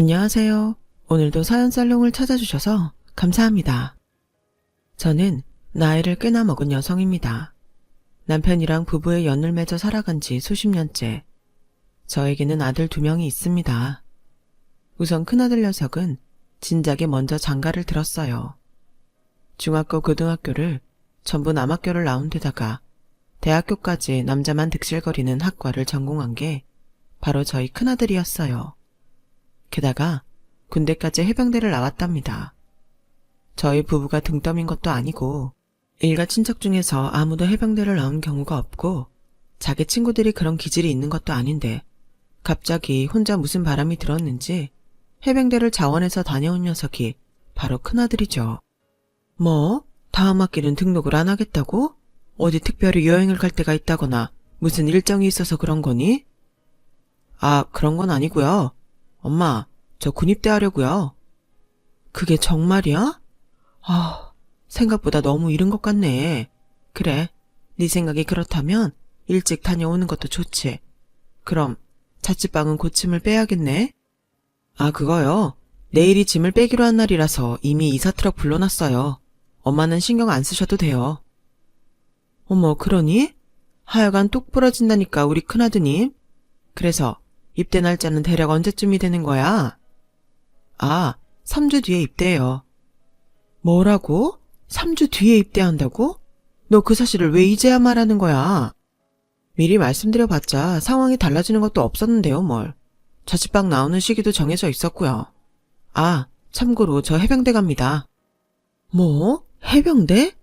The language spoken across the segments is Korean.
안녕하세요. 오늘도 사연 살롱을 찾아주셔서 감사합니다. 저는 나이를 꽤나 먹은 여성입니다. 남편이랑 부부의 연을 맺어 살아간 지 수십 년째. 저에게는 아들 2명이 있습니다. 우선 큰아들 녀석은 진작에 먼저 장가를 들었어요. 중학교, 고등학교를 전부 남학교를 나온 데다가 대학교까지 남자만 득실거리는 학과를 전공한 게 바로 저희 큰아들이었어요. 게다가 군대까지 해병대를 나왔답니다. 저희 부부가 등 떠민 것도 아니고 일가 친척 중에서 아무도 해병대를 나온 경우가 없고 자기 친구들이 그런 기질이 있는 것도 아닌데 갑자기 혼자 무슨 바람이 들었는지 해병대를 자원해서 다녀온 녀석이 바로 큰아들이죠. 뭐? 다음 학기는 등록을 안 하겠다고? 어디 특별히 여행을 갈 데가 있다거나 무슨 일정이 있어서 그런 거니? 아, 그런 건 아니고요. 엄마, 저 군입대 하려고요. 그게 정말이야? 아, 생각보다 너무 이른 것 같네. 그래, 네 생각이 그렇다면 일찍 다녀오는 것도 좋지. 그럼 자취방은 곧 짐을 빼야겠네. 아, 그거요. 내일이 짐을 빼기로 한 날이라서 이미 이사트럭 불러놨어요. 엄마는 신경 안 쓰셔도 돼요. 어머, 그러니? 하여간 똑 부러진다니까 우리 큰아드님. 그래서 입대 날짜는 대략 언제쯤이 되는 거야? 아, 3주 뒤에 입대해요. 뭐라고? 3주 뒤에 입대한다고? 너 그 사실을 왜 이제야 말하는 거야? 미리 말씀드려봤자 상황이 달라지는 것도 없었는데요, 뭘. 자취방 나오는 시기도 정해져 있었고요. 아, 참고로 저 해병대 갑니다. 뭐? 해병대?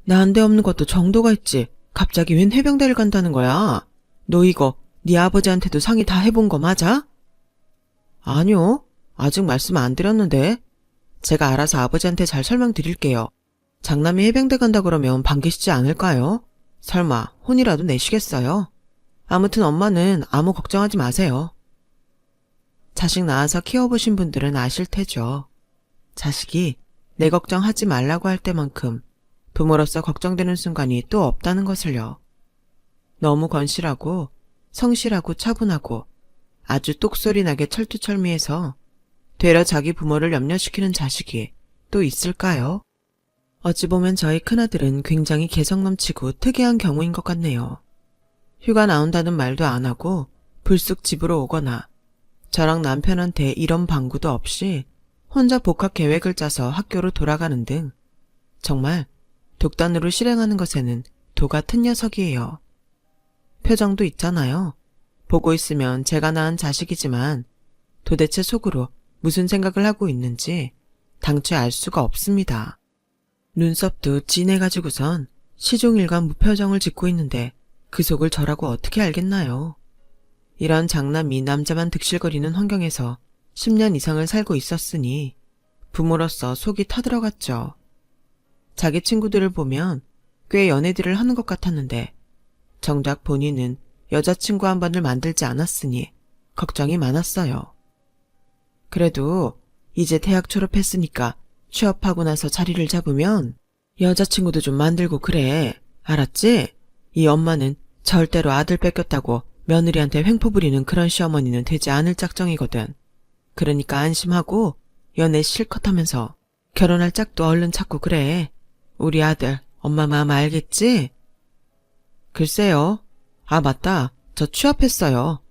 나한테 없는 것도 정도가 있지. 갑자기 웬 해병대를 간다는 거야? 너 이거 네 아버지한테도 상의 다 해본 거 맞아? 아니요. 아직 말씀 안 드렸는데. 제가 알아서 아버지한테 잘 설명드릴게요. 장남이 해병대 간다 그러면 반기시지 않을까요? 설마 혼이라도 내시겠어요? 아무튼 엄마는 아무 걱정하지 마세요. 자식 낳아서 키워보신 분들은 아실 테죠. 자식이 내 걱정하지 말라고 할 때만큼 부모로서 걱정되는 순간이 또 없다는 것을요. 너무 건실하고 성실하고 차분하고 아주 똑소리나게 철두철미해서 되려 자기 부모를 염려시키는 자식이 또 있을까요? 어찌 보면 저희 큰아들은 굉장히 개성 넘치고 특이한 경우인 것 같네요. 휴가 나온다는 말도 안 하고 불쑥 집으로 오거나 저랑 남편한테 이런 방구도 없이 혼자 복학 계획을 짜서 학교로 돌아가는 등 정말 독단으로 실행하는 것에는 도 같은 녀석이에요. 표정도 있잖아요. 보고 있으면 제가 낳은 자식이지만 도대체 속으로 무슨 생각을 하고 있는지 당최 알 수가 없습니다. 눈썹도 진해가지고선 시종일관 무표정을 짓고 있는데 그 속을 저라고 어떻게 알겠나요? 이런 장남이 남자만 득실거리는 환경에서 10년 이상을 살고 있었으니 부모로서 속이 타들어갔죠. 자기 친구들을 보면 꽤 연애들을 하는 것 같았는데 정작 본인은 여자친구 한 번을 만들지 않았으니 걱정이 많았어요. 그래도 이제 대학 졸업했으니까 취업하고 나서 자리를 잡으면 여자친구도 좀 만들고 그래. 알았지? 이 엄마는 절대로 아들 뺏겼다고 며느리한테 횡포 부리는 그런 시어머니는 되지 않을 작정이거든. 그러니까 안심하고 연애 실컷 하면서 결혼할 짝도 얼른 찾고 그래. 우리 아들 엄마 마음 알겠지? 글쎄요. 아, 맞다. 저 취업했어요.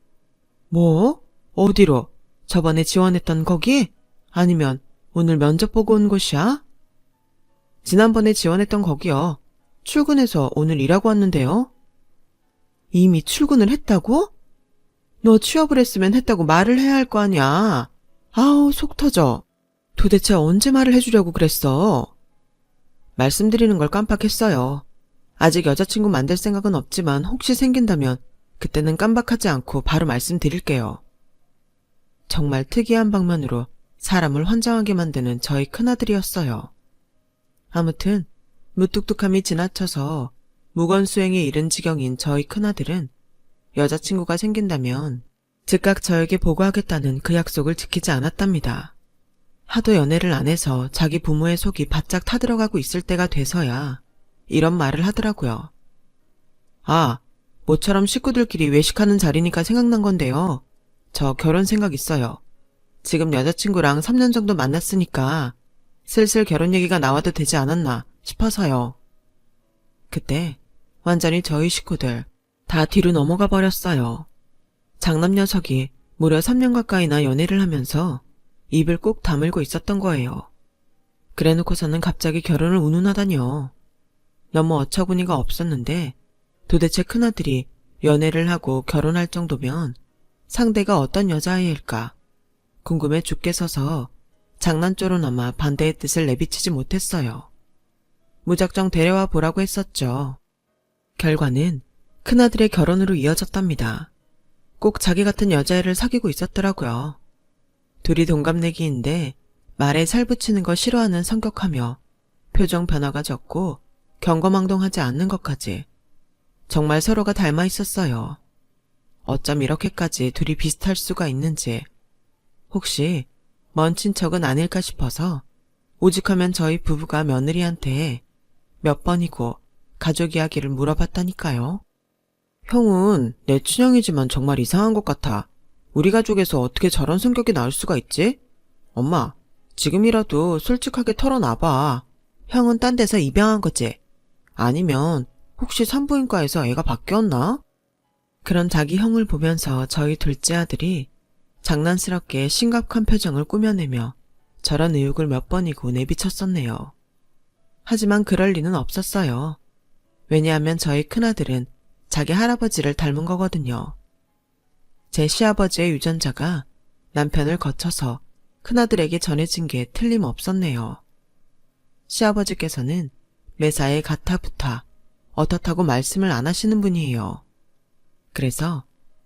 뭐? 어디로? 저번에 지원했던 거기? 아니면 오늘 면접 보고 온 곳이야? 지난번에 지원했던 거기요. 출근해서 오늘 일하고 왔는데요. 이미 출근을 했다고? 너 취업을 했으면 했다고 말을 해야 할 거 아니야. 아우, 속 터져. 도대체 언제 말을 해주려고 그랬어? 말씀드리는 걸 깜빡했어요. 아직 여자친구 만들 생각은 없지만 혹시 생긴다면 그때는 깜박하지 않고 바로 말씀드릴게요. 정말 특이한 방면으로 사람을 환장하게 만드는 저희 큰아들이었어요. 아무튼 무뚝뚝함이 지나쳐서 무건수행에 이른 지경인 저희 큰아들은 여자친구가 생긴다면 즉각 저에게 보고하겠다는 그 약속을 지키지 않았답니다. 하도 연애를 안 해서 자기 부모의 속이 바짝 타들어가고 있을 때가 돼서야 이런 말을 하더라고요. 아, 모처럼 식구들끼리 외식하는 자리니까 생각난 건데요. 저 결혼 생각 있어요. 지금 여자친구랑 3년 정도 만났으니까 슬슬 결혼 얘기가 나와도 되지 않았나 싶어서요. 그때 완전히 저희 식구들 다 뒤로 넘어가 버렸어요. 장남 녀석이 무려 3년 가까이나 연애를 하면서 입을 꼭 다물고 있었던 거예요. 그래놓고서는 갑자기 결혼을 운운하다뇨. 너무 어처구니가 없었는데 도대체 큰아들이 연애를 하고 결혼할 정도면 상대가 어떤 여자아이일까 궁금해 죽겠어서 장난조로나마 반대의 뜻을 내비치지 못했어요. 무작정 데려와 보라고 했었죠. 결과는 큰아들의 결혼으로 이어졌답니다. 꼭 자기 같은 여자애를 사귀고 있었더라고요. 둘이 동갑내기인데 말에 살 붙이는 거 싫어하는 성격하며 표정 변화가 적고 경거망동하지 않는 것까지 정말 서로가 닮아 있었어요. 어쩜 이렇게까지 둘이 비슷할 수가 있는지 혹시 먼 친척은 아닐까 싶어서 오직하면 저희 부부가 며느리한테 몇 번이고 가족 이야기를 물어봤다니까요. 형은 내 친형이지만 정말 이상한 것 같아. 우리 가족에서 어떻게 저런 성격이 나올 수가 있지? 엄마, 지금이라도 솔직하게 털어놔봐. 형은 딴 데서 입양한 거지? 아니면 혹시 산부인과에서 애가 바뀌었나? 그런 자기 형을 보면서 저희 둘째 아들이 장난스럽게 심각한 표정을 꾸며내며 저런 의혹을 몇 번이고 내비쳤었네요. 하지만 그럴 리는 없었어요. 왜냐하면 저희 큰아들은 자기 할아버지를 닮은 거거든요. 제 시아버지의 유전자가 남편을 거쳐서 큰아들에게 전해진 게 틀림없었네요. 시아버지께서는 매사에 가타부타 어떻다고 말씀을 안 하시는 분이에요. 그래서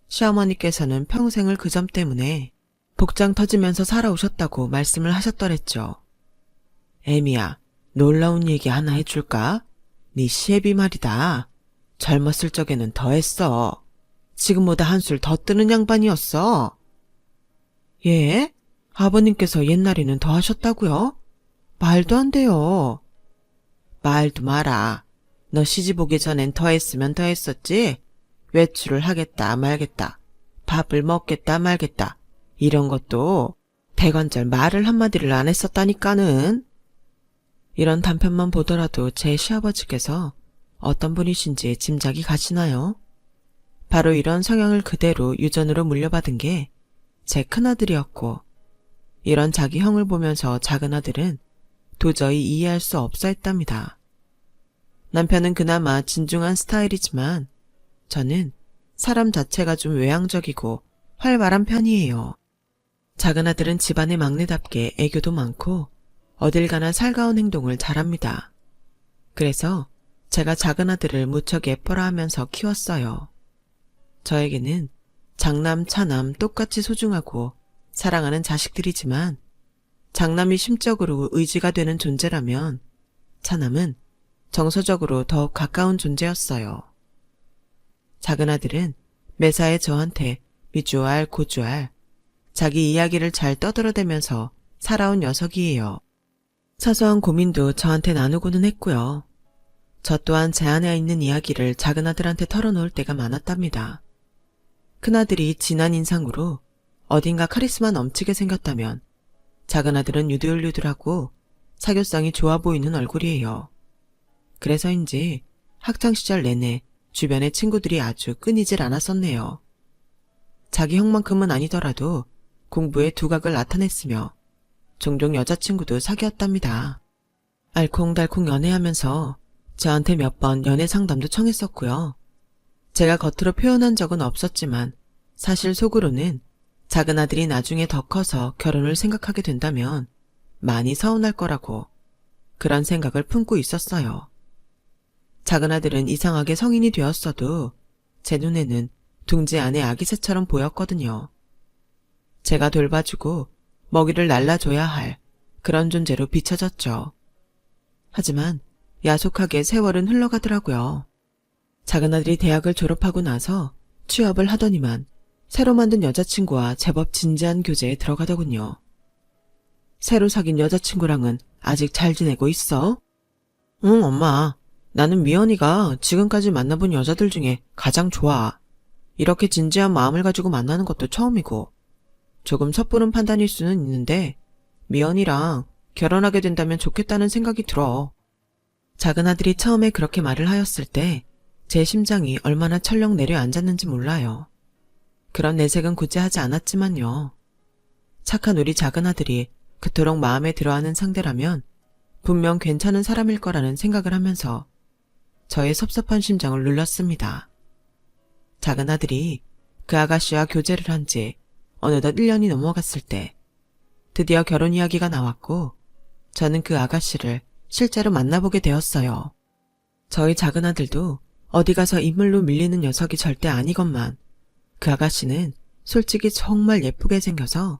시어머니께서는 평생을 그 점 때문에 복장 터지면서 살아오셨다고 말씀을 하셨더랬죠. 애미야, 놀라운 얘기 하나 해줄까? 네 시애비 말이다. 젊었을 적에는 더했어. 지금보다 한술 더 뜨는 양반이었어. 예? 아버님께서 옛날에는 더 하셨다고요? 말도 안 돼요. 말도 마라. 너 시집 오기 전엔 더 했으면 더 했었지? 외출을 하겠다 말겠다. 밥을 먹겠다 말겠다. 이런 것도 대관절 말을 한마디를 안 했었다니까는. 이런 단편만 보더라도 제 시아버지께서 어떤 분이신지 짐작이 가시나요? 바로 이런 성향을 그대로 유전으로 물려받은 게 제 큰아들이었고 이런 자기 형을 보면서 작은아들은 도저히 이해할 수 없어 했답니다. 남편은 그나마 진중한 스타일이지만 저는 사람 자체가 좀 외향적이고 활발한 편이에요. 작은아들은 집안의 막내답게 애교도 많고 어딜 가나 살가운 행동을 잘합니다. 그래서 제가 작은아들을 무척 예뻐라 하면서 키웠어요. 저에게는 장남, 차남 똑같이 소중하고 사랑하는 자식들이지만 장남이 심적으로 의지가 되는 존재라면 차남은 정서적으로 더욱 가까운 존재였어요. 작은아들은 매사에 저한테 미주알, 고주알, 자기 이야기를 잘 떠들어대면서 살아온 녀석이에요. 사소한 고민도 저한테 나누고는 했고요. 저 또한 제 안에 있는 이야기를 작은아들한테 털어놓을 때가 많았답니다. 큰아들이 진한 인상으로 어딘가 카리스마 넘치게 생겼다면 작은아들은 유들유들하고 사교성이 좋아 보이는 얼굴이에요. 그래서인지 학창시절 내내 주변의 친구들이 아주 끊이질 않았었네요. 자기 형만큼은 아니더라도 공부에 두각을 나타냈으며 종종 여자친구도 사귀었답니다. 알콩달콩 연애하면서 저한테 몇 번 연애 상담도 청했었고요. 제가 겉으로 표현한 적은 없었지만 사실 속으로는 작은아들이 나중에 더 커서 결혼을 생각하게 된다면 많이 서운할 거라고 그런 생각을 품고 있었어요. 작은아들은 이상하게 성인이 되었어도 제 눈에는 둥지 안의 아기새처럼 보였거든요. 제가 돌봐주고 먹이를 날라줘야 할 그런 존재로 비춰졌죠. 하지만 야속하게 세월은 흘러가더라고요. 작은아들이 대학을 졸업하고 나서 취업을 하더니만 새로 만든 여자친구와 제법 진지한 교제에 들어가더군요. 새로 사귄 여자친구랑은 아직 잘 지내고 있어? 응, 엄마. 나는 미연이가 지금까지 만나본 여자들 중에 가장 좋아. 이렇게 진지한 마음을 가지고 만나는 것도 처음이고 조금 섣부른 판단일 수는 있는데 미연이랑 결혼하게 된다면 좋겠다는 생각이 들어. 작은 아들이 처음에 그렇게 말을 하였을 때 제 심장이 얼마나 철렁 내려앉았는지 몰라요. 그런 내색은 굳이 하지 않았지만요. 착한 우리 작은 아들이 그토록 마음에 들어하는 상대라면 분명 괜찮은 사람일 거라는 생각을 하면서 저의 섭섭한 심장을 눌렀습니다. 작은 아들이 그 아가씨와 교제를 한 지 어느덧 1년이 넘어갔을 때 드디어 결혼 이야기가 나왔고 저는 그 아가씨를 실제로 만나보게 되었어요. 저희 작은 아들도 어디 가서 인물로 밀리는 녀석이 절대 아니건만 그 아가씨는 솔직히 정말 예쁘게 생겨서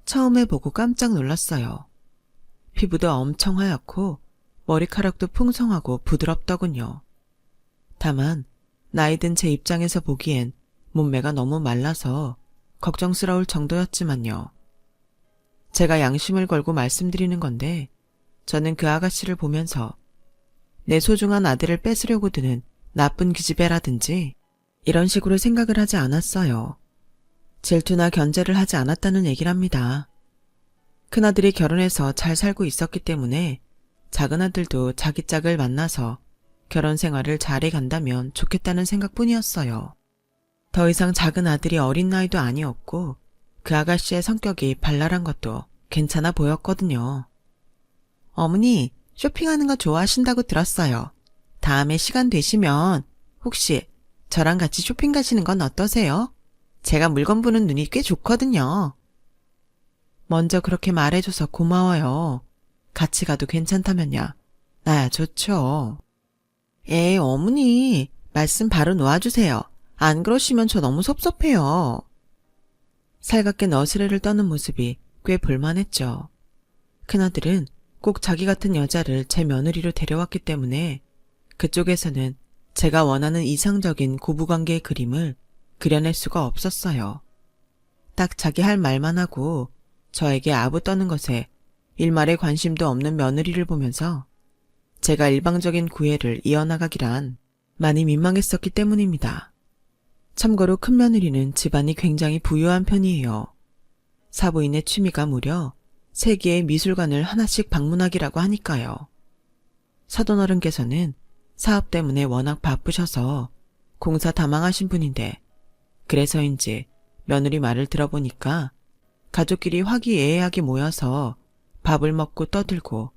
처음에 보고 깜짝 놀랐어요. 피부도 엄청 하얗고 머리카락도 풍성하고 부드럽더군요. 다만 나이 든 제 입장에서 보기엔 몸매가 너무 말라서 걱정스러울 정도였지만요. 제가 양심을 걸고 말씀드리는 건데 저는 그 아가씨를 보면서 내 소중한 아들을 뺏으려고 드는 나쁜 기집애라든지 이런 식으로 생각을 하지 않았어요. 질투나 견제를 하지 않았다는 얘기랍니다. 큰아들이 결혼해서 잘 살고 있었기 때문에 작은아들도 자기 짝을 만나서 결혼 생활을 잘해 간다면 좋겠다는 생각뿐이었어요. 더 이상 작은 아들이 어린 나이도 아니었고 그 아가씨의 성격이 발랄한 것도 괜찮아 보였거든요. 어머니, 쇼핑하는 거 좋아하신다고 들었어요. 다음에 시간 되시면 혹시 저랑 같이 쇼핑 가시는 건 어떠세요? 제가 물건 보는 눈이 꽤 좋거든요. 먼저 그렇게 말해줘서 고마워요. 같이 가도 괜찮다면야. 나야 좋죠. 어머니, 말씀 바로 놓아주세요. 안 그러시면 저 너무 섭섭해요. 살갑게 너스레를 떠는 모습이 꽤 볼만했죠. 큰아들은 꼭 자기 같은 여자를 제 며느리로 데려왔기 때문에 그쪽에서는 제가 원하는 이상적인 고부관계의 그림을 그려낼 수가 없었어요. 딱 자기 할 말만 하고 저에게 아부 떠는 것에 일말의 관심도 없는 며느리를 보면서 제가 일방적인 구애를 이어나가기란 많이 민망했었기 때문입니다. 참고로 큰며느리는 집안이 굉장히 부유한 편이에요. 사부인의 취미가 무려 3개의 미술관을 하나씩 방문하기라고 하니까요. 사돈어른께서는 사업 때문에 워낙 바쁘셔서 공사 다망하신 분인데 그래서인지 며느리 말을 들어보니까 가족끼리 화기애애하게 모여서 밥을 먹고 떠들고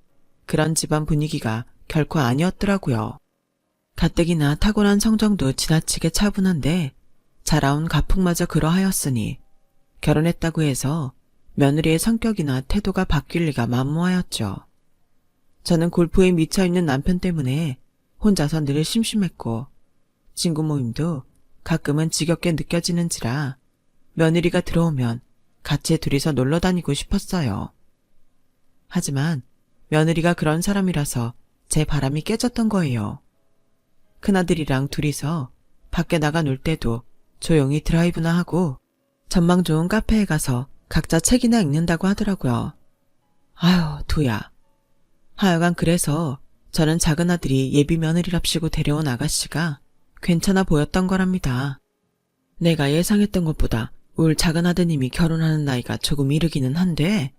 그런 집안 분위기가 결코 아니었더라고요. 가뜩이나 탁월한 성정도 지나치게 차분한데 자라온 가풍마저 그러하였으니 결혼했다고 해서 며느리의 성격이나 태도가 바뀔 리가 만무하였죠. 저는 골프에 미쳐있는 남편 때문에 혼자서 늘 심심했고 친구 모임도 가끔은 지겹게 느껴지는지라 며느리가 들어오면 같이 둘이서 놀러 다니고 싶었어요. 하지만 며느리가 그런 사람이라서 제 바람이 깨졌던 거예요. 큰아들이랑 둘이서 밖에 나가 놀 때도 조용히 드라이브나 하고 전망 좋은 카페에 가서 각자 책이나 읽는다고 하더라고요. 아유, 두야. 하여간 그래서 저는 작은 아들이 예비 며느리랍시고 데려온 아가씨가 괜찮아 보였던 거랍니다. 내가 예상했던 것보다 울 작은 아드님이 결혼하는 나이가 조금 이르기는 한데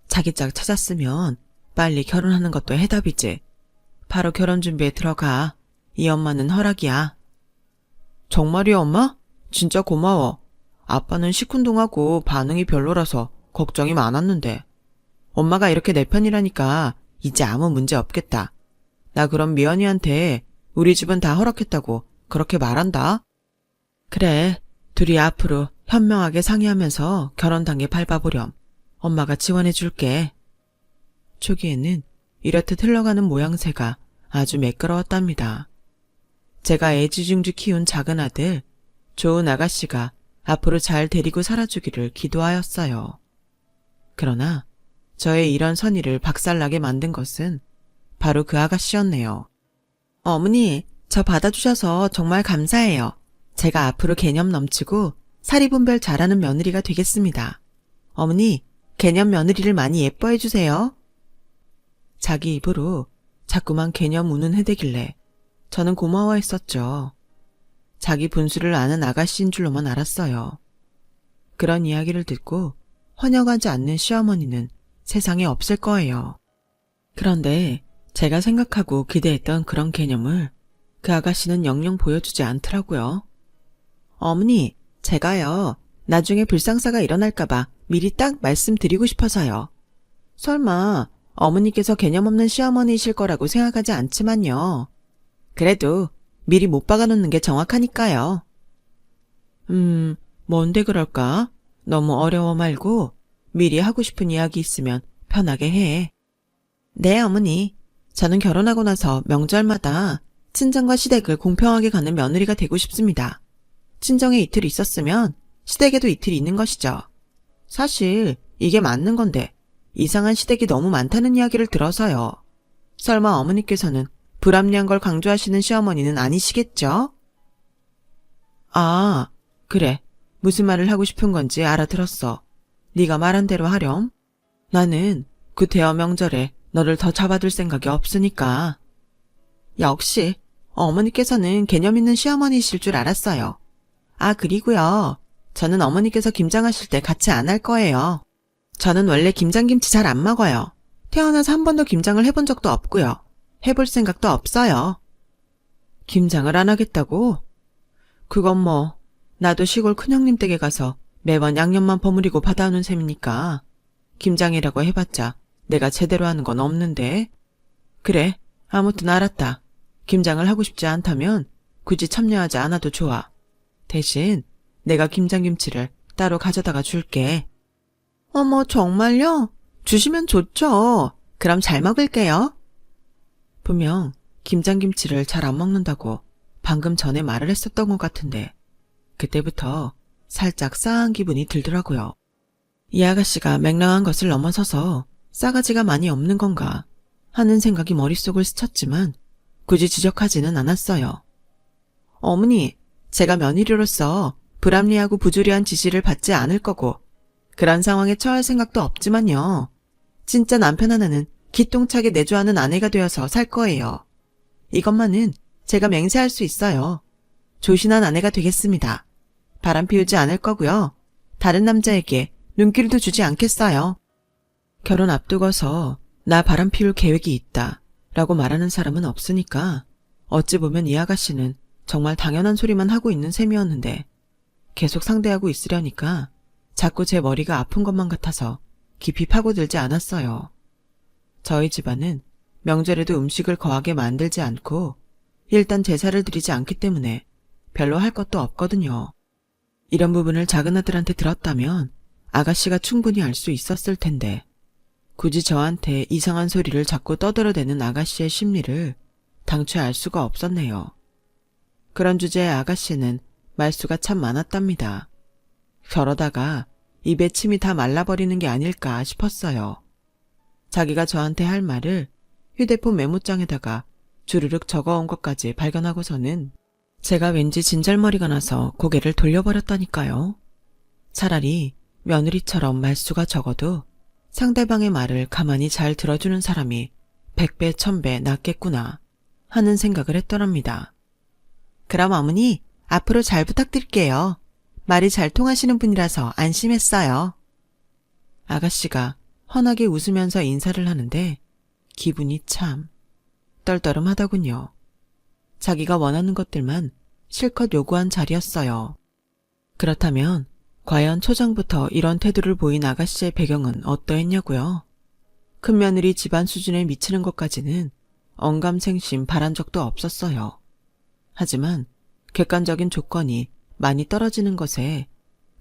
자기 짝 찾았으면 빨리 결혼하는 것도 해답이지. 바로 결혼 준비에 들어가. 이 엄마는 허락이야. 정말이야, 엄마? 진짜 고마워. 아빠는 시큰둥하고 반응이 별로라서 걱정이 많았는데 엄마가 이렇게 내 편이라니까 이제 아무 문제 없겠다. 나 그럼 미연이한테 우리 집은 다 허락했다고 그렇게 말한다. 그래, 둘이 앞으로 현명하게 상의하면서 결혼 단계 밟아보렴. 엄마가 지원해줄게. 초기에는 이렇듯 흘러가는 모양새가 아주 매끄러웠답니다. 제가 애지중지 키운 작은 아들, 좋은 아가씨가 앞으로 잘 데리고 살아주기를 기도하였어요. 그러나 저의 이런 선의를 박살나게 만든 것은 바로 그 아가씨였네요. 어머니, 저 받아주셔서 정말 감사해요. 제가 앞으로 개념 넘치고 사리분별 잘하는 며느리가 되겠습니다. 어머니, 개념 며느리를 많이 예뻐해 주세요. 자기 입으로 자꾸만 개념 우는 해대길래 저는 고마워했었죠. 자기 분수를 아는 아가씨인 줄로만 알았어요. 그런 이야기를 듣고 헌혈하지 않는 시어머니는 세상에 없을 거예요. 그런데 제가 생각하고 기대했던 그런 개념을 그 아가씨는 영영 보여주지 않더라고요. 어머니, 제가요, 나중에 불상사가 일어날까봐 미리 딱 말씀드리고 싶어서요. 설마 어머니께서 개념 없는 시어머니이실 거라고 생각하지 않지만요. 그래도 미리 못 박아놓는 게 정확하니까요. 뭔데 그럴까? 너무 어려워 말고 미리 하고 싶은 이야기 있으면 편하게 해. 네, 어머니. 저는 결혼하고 나서 명절마다 친정과 시댁을 공평하게 가는 며느리가 되고 싶습니다. 친정에 이틀 있었으면 시댁에도 이틀 있는 것이죠. 사실 이게 맞는 건데 이상한 시댁이 너무 많다는 이야기를 들어서요. 설마 어머니께서는 불합리한 걸 강조하시는 시어머니는 아니시겠죠? 아, 그래. 무슨 말을 하고 싶은 건지 알아들었어. 네가 말한 대로 하렴. 나는 그 대여 명절에 너를 더 잡아둘 생각이 없으니까. 역시 어머니께서는 개념 있는 시어머니이실 줄 알았어요. 아, 그리고요. 저는 어머니께서 김장하실 때 같이 안 할 거예요. 저는 원래 김장김치 잘 안 먹어요. 태어나서 한 번도 김장을 해본 적도 없고요. 해볼 생각도 없어요. 김장을 안 하겠다고? 그건 뭐 나도 시골 큰형님 댁에 가서 매번 양념만 버무리고 받아오는 셈이니까 김장이라고 해봤자 내가 제대로 하는 건 없는데. 그래, 아무튼 알았다. 김장을 하고 싶지 않다면 굳이 참여하지 않아도 좋아. 대신 내가 김장김치를 따로 가져다가 줄게. 어머, 정말요? 주시면 좋죠. 그럼 잘 먹을게요. 분명 김장김치를 잘 안 먹는다고 방금 전에 말을 했었던 것 같은데 그때부터 살짝 싸한 기분이 들더라고요. 이 아가씨가 맹랑한 것을 넘어서서 싸가지가 많이 없는 건가 하는 생각이 머릿속을 스쳤지만 굳이 지적하지는 않았어요. 어머니, 제가 며느리로서 불합리하고 부조리한 지시를 받지 않을 거고 그런 상황에 처할 생각도 없지만요. 진짜 남편 하나는 기똥차게 내조하는 아내가 되어서 살 거예요. 이것만은 제가 맹세할 수 있어요. 조신한 아내가 되겠습니다. 바람 피우지 않을 거고요. 다른 남자에게 눈길도 주지 않겠어요. 결혼 앞두고서 나 바람 피울 계획이 있다 라고 말하는 사람은 없으니까 어찌 보면 이 아가씨는 정말 당연한 소리만 하고 있는 셈이었는데 계속 상대하고 있으려니까 자꾸 제 머리가 아픈 것만 같아서 깊이 파고들지 않았어요. 저희 집안은 명절에도 음식을 거하게 만들지 않고 일단 제사를 드리지 않기 때문에 별로 할 것도 없거든요. 이런 부분을 작은 아들한테 들었다면 아가씨가 충분히 알 수 있었을 텐데 굳이 저한테 이상한 소리를 자꾸 떠들어대는 아가씨의 심리를 당최 알 수가 없었네요. 그런 주제에 아가씨는 말수가 참 많았답니다. 저러다가 입에 침이 다 말라버리는 게 아닐까 싶었어요. 자기가 저한테 할 말을 휴대폰 메모장에다가 주르륵 적어온 것까지 발견하고서는 제가 왠지 진절머리가 나서 고개를 돌려버렸다니까요. 차라리 며느리처럼 말수가 적어도 상대방의 말을 가만히 잘 들어주는 사람이 100배, 1000배 낫겠구나 하는 생각을 했더랍니다. 그럼 어머니, 앞으로 잘 부탁드릴게요. 말이 잘 통하시는 분이라서 안심했어요. 아가씨가 환하게 웃으면서 인사를 하는데 기분이 참 떨떠름하더군요. 자기가 원하는 것들만 실컷 요구한 자리였어요. 그렇다면 과연 초장부터 이런 태도를 보인 아가씨의 배경은 어떠했냐고요? 큰며느리 집안 수준에 미치는 것까지는 언감생심 바란 적도 없었어요. 하지만 객관적인 조건이 많이 떨어지는 것에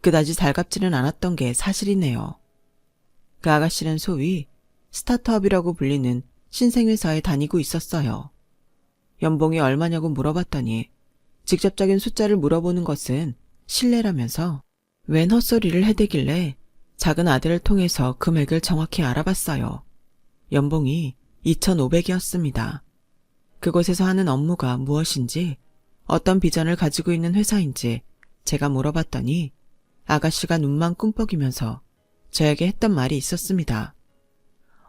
그다지 살갑지는 않았던 게 사실이네요. 그 아가씨는 소위 스타트업이라고 불리는 신생회사에 다니고 있었어요. 연봉이 얼마냐고 물어봤더니 직접적인 숫자를 물어보는 것은 실례라면서 웬 헛소리를 해대길래 작은 아들을 통해서 금액을 정확히 알아봤어요. 연봉이 2,500이었습니다. 그곳에서 하는 업무가 무엇인지 어떤 비전을 가지고 있는 회사인지 제가 물어봤더니 아가씨가 눈만 꿈뻑이면서 저에게 했던 말이 있었습니다.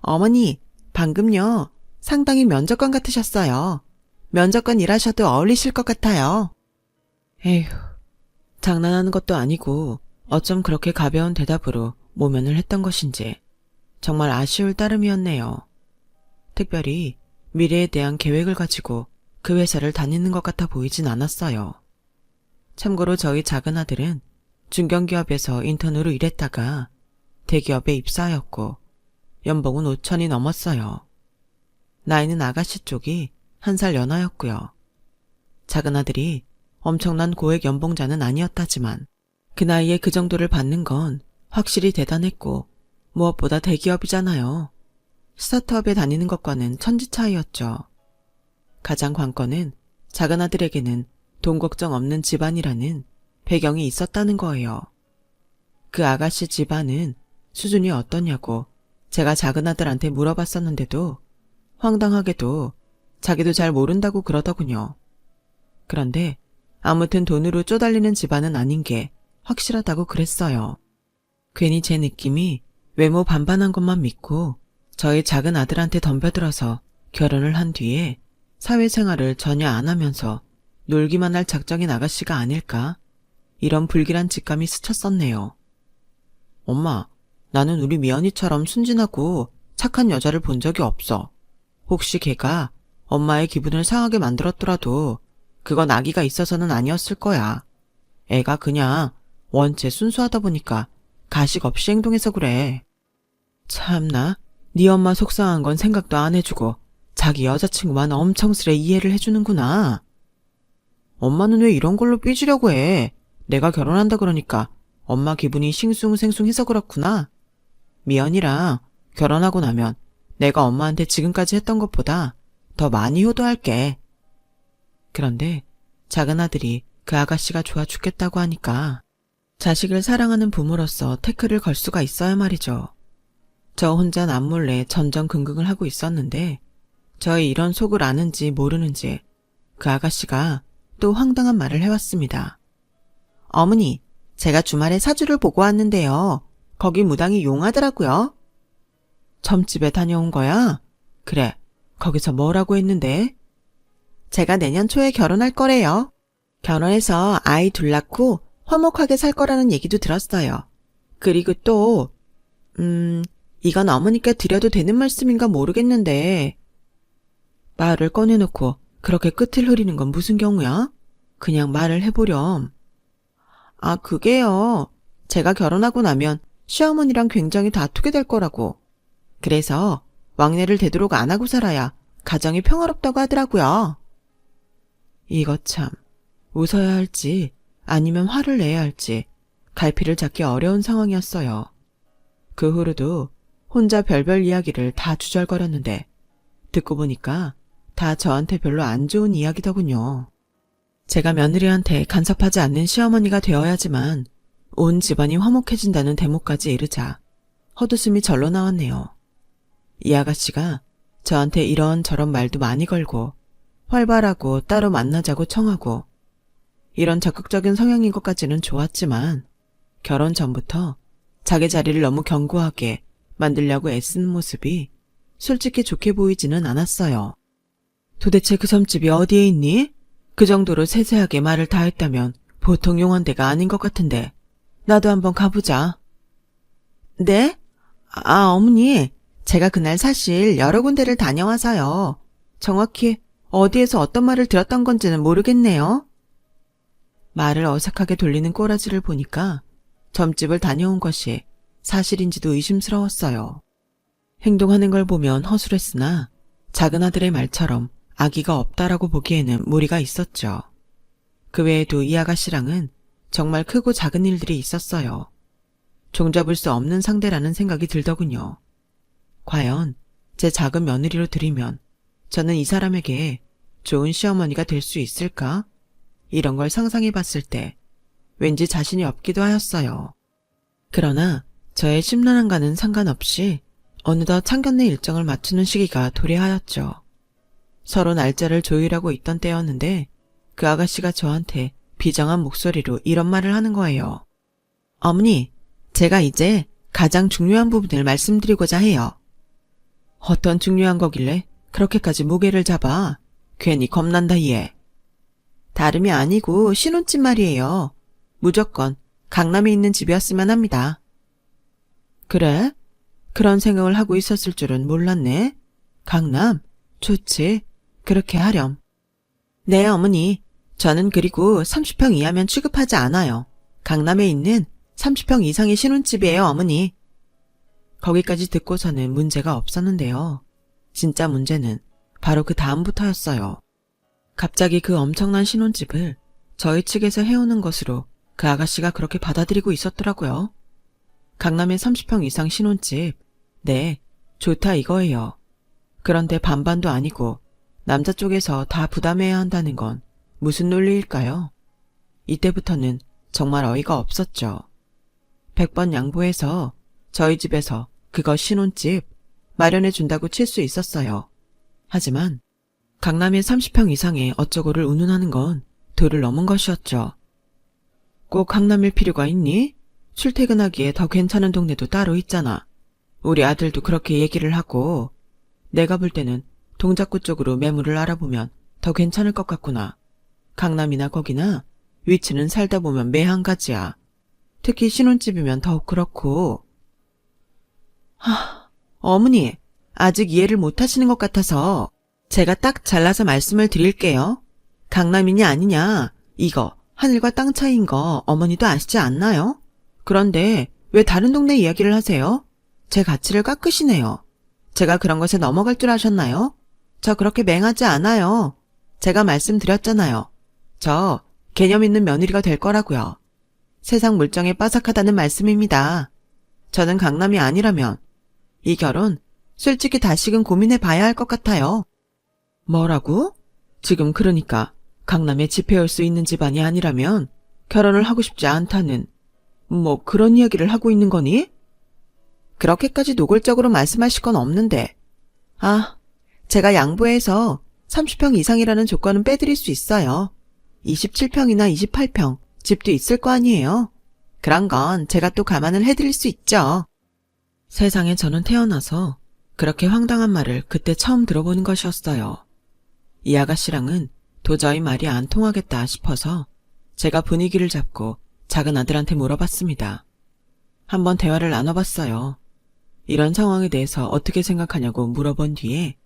어머니, 방금요. 상당히 면접관 같으셨어요. 면접관 일하셔도 어울리실 것 같아요. 에휴, 장난하는 것도 아니고 어쩜 그렇게 가벼운 대답으로 모면을 했던 것인지 정말 아쉬울 따름이었네요. 특별히 미래에 대한 계획을 가지고 그 회사를 다니는 것 같아 보이진 않았어요. 참고로 저희 작은 아들은 중견기업에서 인턴으로 일했다가 대기업에 입사하였고 연봉은 5천이 넘었어요. 나이는 아가씨 쪽이 1살 연하였고요. 작은 아들이 엄청난 고액 연봉자는 아니었다지만 그 나이에 그 정도를 받는 건 확실히 대단했고 무엇보다 대기업이잖아요. 스타트업에 다니는 것과는 천지 차이였죠. 가장 관건은 작은 아들에게는 돈 걱정 없는 집안이라는 배경이 있었다는 거예요. 그 아가씨 집안은 수준이 어떠냐고 제가 작은 아들한테 물어봤었는데도 황당하게도 자기도 잘 모른다고 그러더군요. 그런데 아무튼 돈으로 쪼달리는 집안은 아닌 게 확실하다고 그랬어요. 괜히 제 느낌이 외모 반반한 것만 믿고 저희 작은 아들한테 덤벼들어서 결혼을 한 뒤에 사회생활을 전혀 안 하면서 놀기만 할 작정인 아가씨가 아닐까? 이런 불길한 직감이 스쳤었네요. 엄마, 나는 우리 미연이처럼 순진하고 착한 여자를 본 적이 없어. 혹시 걔가 엄마의 기분을 상하게 만들었더라도 그건 아기가 있어서는 아니었을 거야. 애가 그냥 원체 순수하다 보니까 가식 없이 행동해서 그래. 참나, 네 엄마 속상한 건 생각도 안 해주고 자기 여자친구만 엄청스레 이해를 해주는구나. 엄마는 왜 이런 걸로 삐지려고 해? 내가 결혼한다 그러니까 엄마 기분이 싱숭생숭해서 그렇구나. 미연이랑 결혼하고 나면 내가 엄마한테 지금까지 했던 것보다 더 많이 효도할게. 그런데 작은 아들이 그 아가씨가 좋아 죽겠다고 하니까 자식을 사랑하는 부모로서 태클을 걸 수가 있어야 말이죠. 저 혼자 남몰래 전전긍긍을 하고 있었는데 저의 이런 속을 아는지 모르는지 그 아가씨가 또 황당한 말을 해왔습니다. 어머니, 제가 주말에 사주를 보고 왔는데요. 거기 무당이 용하더라고요. 점집에 다녀온 거야? 그래, 거기서 뭐라고 했는데? 제가 내년 초에 결혼할 거래요. 결혼해서 아이 둘 낳고 화목하게 살 거라는 얘기도 들었어요. 그리고 또, 이건 어머니께 드려도 되는 말씀인가 모르겠는데. 말을 꺼내놓고 그렇게 끝을 흐리는 건 무슨 경우야? 그냥 말을 해보렴. 아, 그게요. 제가 결혼하고 나면 시어머니랑 굉장히 다투게 될 거라고. 그래서 왕래를 되도록 안 하고 살아야 가정이 평화롭다고 하더라고요. 이거 참, 웃어야 할지 아니면 화를 내야 할지 갈피를 잡기 어려운 상황이었어요. 그 후로도 혼자 별별 이야기를 다 주절거렸는데 듣고 보니까 다 저한테 별로 안 좋은 이야기더군요. 제가 며느리한테 간섭하지 않는 시어머니가 되어야지만 온 집안이 화목해진다는 대목까지 이르자 헛웃음이 절로 나왔네요. 이 아가씨가 저한테 이런저런 말도 많이 걸고 활발하고 따로 만나자고 청하고 이런 적극적인 성향인 것까지는 좋았지만 결혼 전부터 자기 자리를 너무 견고하게 만들려고 애쓰는 모습이 솔직히 좋게 보이지는 않았어요. 도대체 그 점집이 어디에 있니? 그 정도로 세세하게 말을 다 했다면 보통 용한 데가 아닌 것 같은데 나도 한번 가보자. 네? 아, 어머니, 제가 그날 사실 여러 군데를 다녀와서요. 정확히 어디에서 어떤 말을 들었던 건지는 모르겠네요. 말을 어색하게 돌리는 꼬라지를 보니까 점집을 다녀온 것이 사실인지도 의심스러웠어요. 행동하는 걸 보면 허술했으나 작은 아들의 말처럼 아기가 없다라고 보기에는 무리가 있었죠. 그 외에도 이 아가씨랑은 정말 크고 작은 일들이 있었어요. 종잡을 수 없는 상대라는 생각이 들더군요. 과연 제 작은 며느리로 들이면 저는 이 사람에게 좋은 시어머니가 될 수 있을까? 이런 걸 상상해 봤을 때 왠지 자신이 없기도 하였어요. 그러나 저의 심란함과는 상관없이 어느덧 상견례 일정을 맞추는 시기가 도래하였죠. 서로 날짜를 조율하고 있던 때였는데 그 아가씨가 저한테 비장한 목소리로 이런 말을 하는 거예요. 어머니, 제가 이제 가장 중요한 부분을 말씀드리고자 해요. 어떤 중요한 거길래 그렇게까지 무게를 잡아? 괜히 겁난다 얘. 다름이 아니고 신혼집 말이에요. 무조건 강남에 있는 집이었으면 합니다. 그래? 그런 생각을 하고 있었을 줄은 몰랐네. 강남? 좋지. 그렇게 하렴. 네, 어머니. 저는 그리고 30평 이하면 취급하지 않아요. 강남에 있는 30평 이상의 신혼집이에요, 어머니. 거기까지 듣고서는 문제가 없었는데요. 진짜 문제는 바로 그 다음부터였어요. 갑자기 그 엄청난 신혼집을 저희 측에서 해오는 것으로 그 아가씨가 그렇게 받아들이고 있었더라고요. 강남의 30평 이상 신혼집, 네, 좋다 이거예요. 그런데 반반도 아니고 남자 쪽에서 다 부담해야 한다는 건 무슨 논리일까요? 이때부터는 정말 어이가 없었죠. 100번 양보해서 저희 집에서 그거 신혼집 마련해준다고 칠 수 있었어요. 하지만 강남의 30평 이상의 어쩌고를 운운하는 건 도를 넘은 것이었죠. 꼭 강남일 필요가 있니? 출퇴근하기에 더 괜찮은 동네도 따로 있잖아. 우리 아들도 그렇게 얘기를 하고 내가 볼 때는 동작구 쪽으로 매물을 알아보면 더 괜찮을 것 같구나. 강남이나 거기나 위치는 살다 보면 매 한 가지야. 특히 신혼집이면 더욱 그렇고. 어머니, 아직 이해를 못 하시는 것 같아서 제가 딱 잘라서 말씀을 드릴게요. 강남이냐 아니냐, 이거 하늘과 땅 차이인 거 어머니도 아시지 않나요? 그런데 왜 다른 동네 이야기를 하세요? 제 가치를 깎으시네요. 제가 그런 것에 넘어갈 줄 아셨나요? 저 그렇게 맹하지 않아요. 제가 말씀드렸잖아요. 저 개념 있는 며느리가 될 거라고요. 세상 물정에 빠삭하다는 말씀입니다. 저는 강남이 아니라면 이 결혼 솔직히 다시금 고민해 봐야 할 것 같아요. 뭐라고? 지금 그러니까 강남에 집해올 수 있는 집안이 아니라면 결혼을 하고 싶지 않다는 뭐 그런 이야기를 하고 있는 거니? 그렇게까지 노골적으로 말씀하실 건 없는데. 제가 양보해서 30평 이상이라는 조건은 빼드릴 수 있어요. 27평이나 28평 집도 있을 거 아니에요. 그런 건 제가 또 감안을 해드릴 수 있죠. 세상에 저는 태어나서 그렇게 황당한 말을 그때 처음 들어보는 것이었어요. 이 아가씨랑은 도저히 말이 안 통하겠다 싶어서 제가 분위기를 잡고 작은 아들한테 물어봤습니다. 한번 대화를 나눠봤어요. 이런 상황에 대해서 어떻게 생각하냐고 물어본 뒤에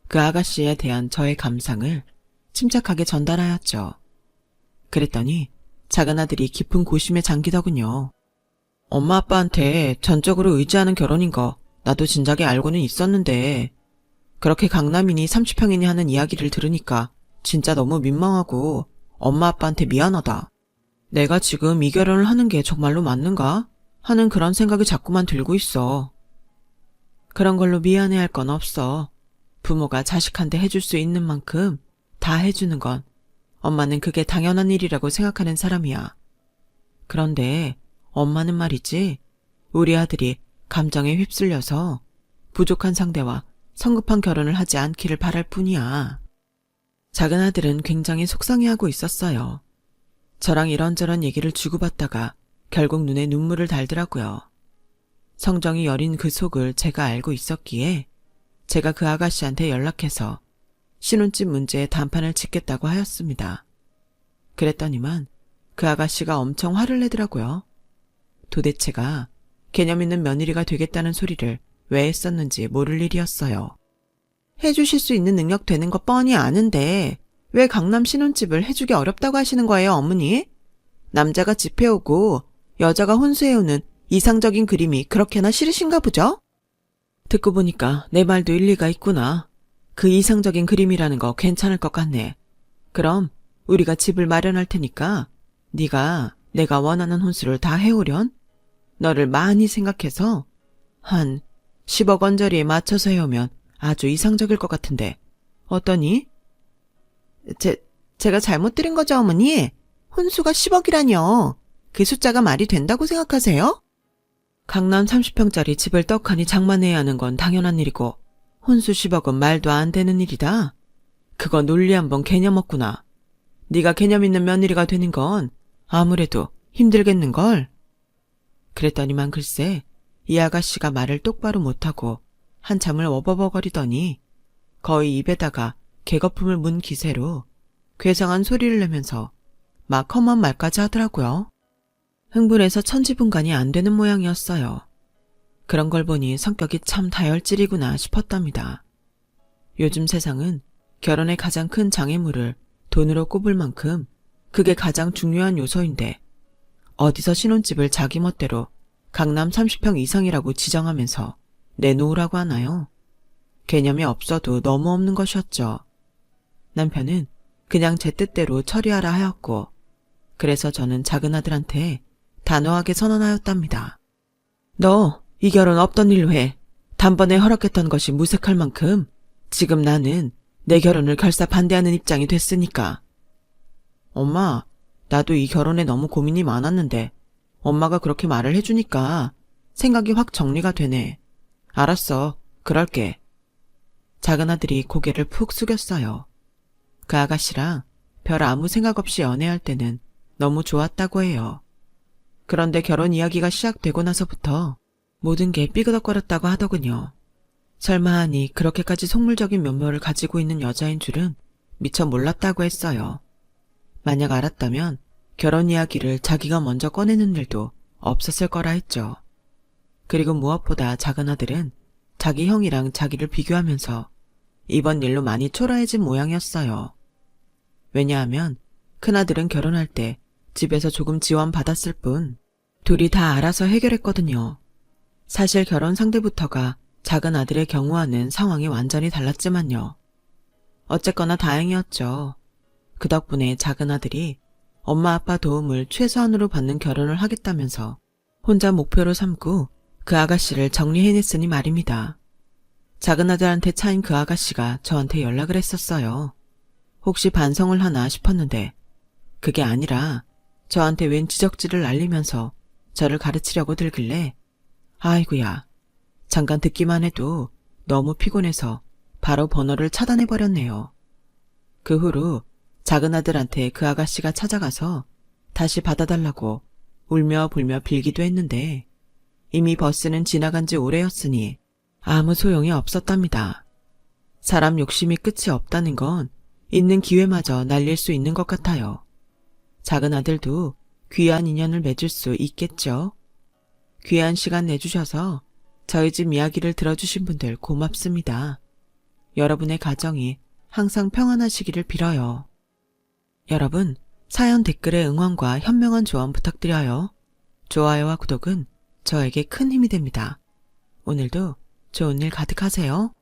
그 아가씨에 대한 저의 감상을 침착하게 전달하였죠. 그랬더니 작은 아들이 깊은 고심에 잠기더군요. 엄마 아빠한테 전적으로 의지하는 결혼인 거 나도 진작에 알고는 있었는데 그렇게 강남이니 30평이니 하는 이야기를 들으니까 진짜 너무 민망하고 엄마 아빠한테 미안하다. 내가 지금 이 결혼을 하는 게 정말로 맞는가? 하는 그런 생각이 자꾸만 들고 있어. 그런 걸로 미안해할 건 없어. 부모가 자식한테 해줄 수 있는 만큼 다 해주는 건 엄마는 그게 당연한 일이라고 생각하는 사람이야. 그런데 엄마는 말이지, 우리 아들이 감정에 휩쓸려서 부족한 상대와 성급한 결혼을 하지 않기를 바랄 뿐이야. 작은 아들은 굉장히 속상해하고 있었어요. 저랑 이런저런 얘기를 주고받다가 결국 눈에 눈물을 달더라고요. 성정이 여린 그 속을 제가 알고 있었기에 제가 그 아가씨한테 연락해서 신혼집 문제에 단판을 짓겠다고 하였습니다. 그랬더니만 그 아가씨가 엄청 화를 내더라고요. 도대체가 개념 있는 며느리가 되겠다는 소리를 왜 했었는지 모를 일이었어요. 해주실 수 있는 능력 되는 거 뻔히 아는데 왜 강남 신혼집을 해주기 어렵다고 하시는 거예요, 어머니? 남자가 집해오고 여자가 혼수해오는 이상적인 그림이 그렇게나 싫으신가 보죠? 듣고 보니까 내 말도 일리가 있구나. 그 이상적인 그림이라는 거 괜찮을 것 같네. 그럼 우리가 집을 마련할 테니까 네가 내가 원하는 혼수를 다 해오련? 너를 많이 생각해서 한 10억 원짜리에 맞춰서 해오면 아주 이상적일 것 같은데 어떠니? 제가 잘못 들은 거죠, 어머니? 혼수가 10억이라뇨. 그 숫자가 말이 된다고 생각하세요? 강남 30평짜리 집을 떡하니 장만해야 하는 건 당연한 일이고 혼수 10억은 말도 안 되는 일이다. 그거 논리 한번 개념 없구나. 네가 개념 있는 며느리가 되는 건 아무래도 힘들겠는걸. 그랬더니만 글쎄 이 아가씨가 말을 똑바로 못하고 한참을 워버버거리더니 거의 입에다가 개거품을 문 기세로 괴상한 소리를 내면서 막 험한 말까지 하더라고요. 흥분해서 천지분간이 안 되는 모양이었어요. 그런 걸 보니 성격이 참 다혈질이구나 싶었답니다. 요즘 세상은 결혼의 가장 큰 장애물을 돈으로 꼽을 만큼 그게 가장 중요한 요소인데 어디서 신혼집을 자기 멋대로 강남 30평 이상이라고 지정하면서 내놓으라고 하나요? 개념이 없어도 너무 없는 것이었죠. 남편은 그냥 제 뜻대로 처리하라 하였고 그래서 저는 작은 아들한테 단호하게 선언하였답니다. 너 이 결혼 없던 일로 해. 단번에 허락했던 것이 무색할 만큼 지금 나는 내 결혼을 결사 반대하는 입장이 됐으니까. 엄마, 나도 이 결혼에 너무 고민이 많았는데 엄마가 그렇게 말을 해주니까 생각이 확 정리가 되네. 알았어, 그럴게. 작은 아들이 고개를 푹 숙였어요. 그 아가씨랑 별 아무 생각 없이 연애할 때는 너무 좋았다고 해요. 그런데 결혼 이야기가 시작되고 나서부터 모든 게 삐그덕거렸다고 하더군요. 설마 하니 그렇게까지 속물적인 면모를 가지고 있는 여자인 줄은 미처 몰랐다고 했어요. 만약 알았다면 결혼 이야기를 자기가 먼저 꺼내는 일도 없었을 거라 했죠. 그리고 무엇보다 작은 아들은 자기 형이랑 자기를 비교하면서 이번 일로 많이 초라해진 모양이었어요. 왜냐하면 큰아들은 결혼할 때 집에서 조금 지원받았을 뿐 둘이 다 알아서 해결했거든요. 사실 결혼 상대부터가 작은 아들의 경우와는 상황이 완전히 달랐지만요. 어쨌거나 다행이었죠. 그 덕분에 작은 아들이 엄마 아빠 도움을 최소한으로 받는 결혼을 하겠다면서 혼자 목표로 삼고 그 아가씨를 정리해냈으니 말입니다. 작은 아들한테 차인 그 아가씨가 저한테 연락을 했었어요. 혹시 반성을 하나 싶었는데 그게 아니라 저한테 웬 지적질을 날리면서 저를 가르치려고 들길래 아이고야, 잠깐 듣기만 해도 너무 피곤해서 바로 번호를 차단해버렸네요. 그 후로 작은 아들한테 그 아가씨가 찾아가서 다시 받아달라고 울며 불며 빌기도 했는데 이미 버스는 지나간 지 오래였으니 아무 소용이 없었답니다. 사람 욕심이 끝이 없다는 건 있는 기회마저 날릴 수 있는 것 같아요. 작은 아들도 귀한 인연을 맺을 수 있겠죠. 귀한 시간 내주셔서 저희 집 이야기를 들어주신 분들 고맙습니다. 여러분의 가정이 항상 평안하시기를 빌어요. 여러분, 사연 댓글에 응원과 현명한 조언 부탁드려요. 좋아요와 구독은 저에게 큰 힘이 됩니다. 오늘도 좋은 일 가득하세요.